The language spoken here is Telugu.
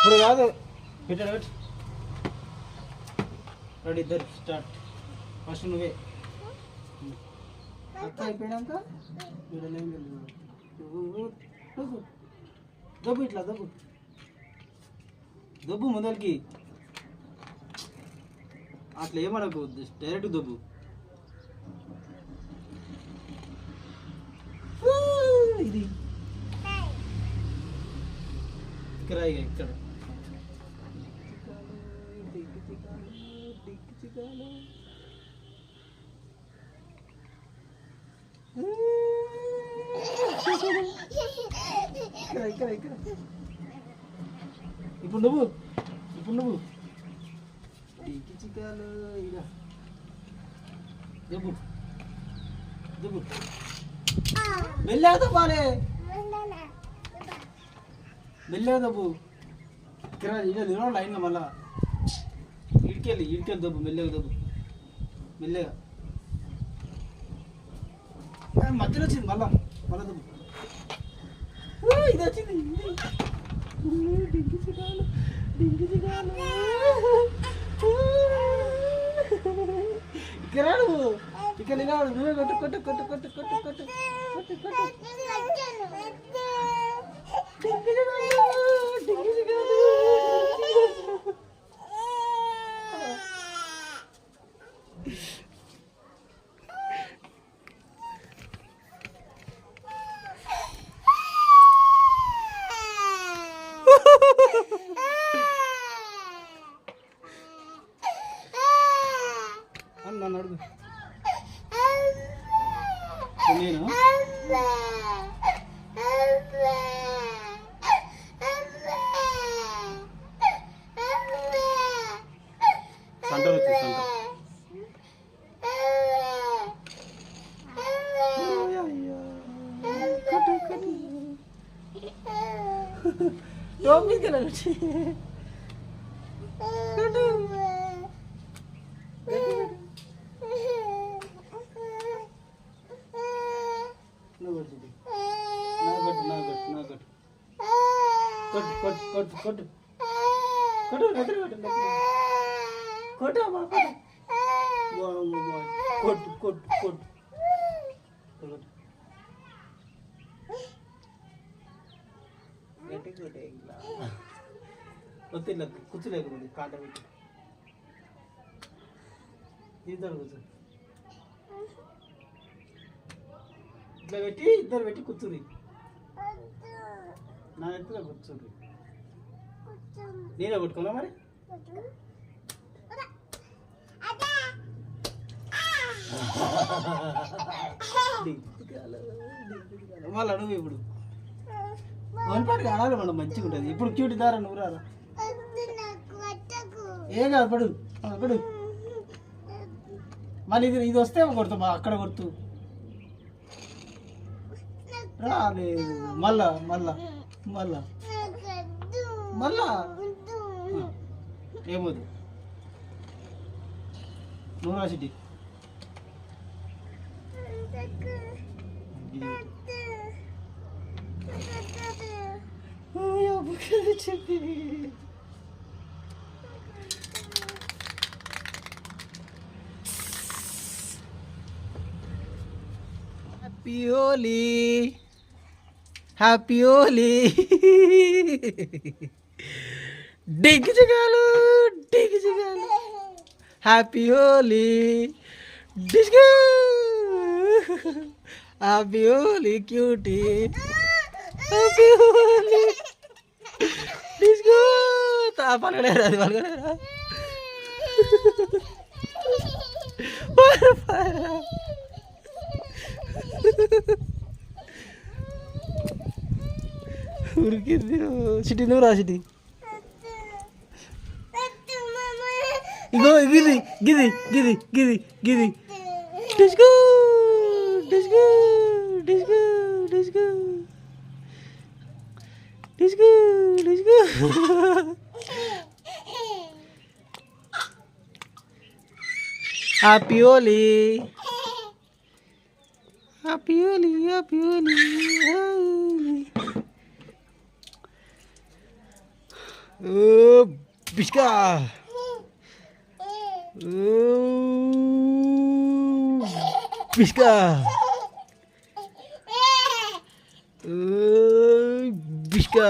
ఇప్పుడు కాదు పెట్టాడు పెట్టి రెడీ ఇద్దరు స్టార్ట్ ఫస్ట్ నువ్వే అత్త అయిపోయాక దబ్బు ఇట్లా దబ్బు దబ్బు మొదలకి అట్లా ఏమనకు డైరెక్ట్ దబ్బు ఇది ఇక్కడ ఇక్కడ ఇక్కడ ఇక్కడ ఇప్పుడు నువ్వు చికాలు ఇక దబ్బు దబ్బు వెళ్ళేదా బాలే వెళ్ళేదా దబ్బు ఇక్కడ ఇక నిలవ లైన్గా మళ్ళా ఇడికెళ్ళి దబ్బు మెల్లగా దబ్బు మెల్లగా మధ్యలో వచ్చింది మళ్ళా దబ్బు ఇది వచ్చింది డింకి చికాలు ఇక్కడ నువ్వు ఇక్కడ నిలబడు నువ్వే కొట్టు నన్ను అడుగు నేను సంటర్ వచ్చింది కూర్చోలేకపోతే కాట పెట్టి ఇద్దరు కూర్చో ఇట్లా పెట్టి ఇద్దరు పెట్టి కూర్చుని నా ఎత్తులో కూర్చోండి నేనే కొట్టుకోనా మరి మళ్ళా నువ్వు ఇప్పుడు వనపాటికి ఆడాలి మనం మంచిగా ఉంటుంది ఇప్పుడు క్యూట్ దారా నువ్వు రారా ఏ కాదు పడు మళ్ళీ ఇది వస్తే కొడుతాం అక్కడ కొడుతూ రాలేదు మళ్ళా ఏమోదు నువ్వు రాసిటీ చెప్పి హ్యాపీ హోలీ డిగ్గి చిగాలు happy Holi disco happy Holi cutie happy Holi disco పలకడేరా అది పలకడేరా ఉరికింది సిటీ నువ్వు రా సిటీ ఇగో గిది డిస్కో హ్యాపీ హోలీ పిష్కా పిష్కా పిష్కా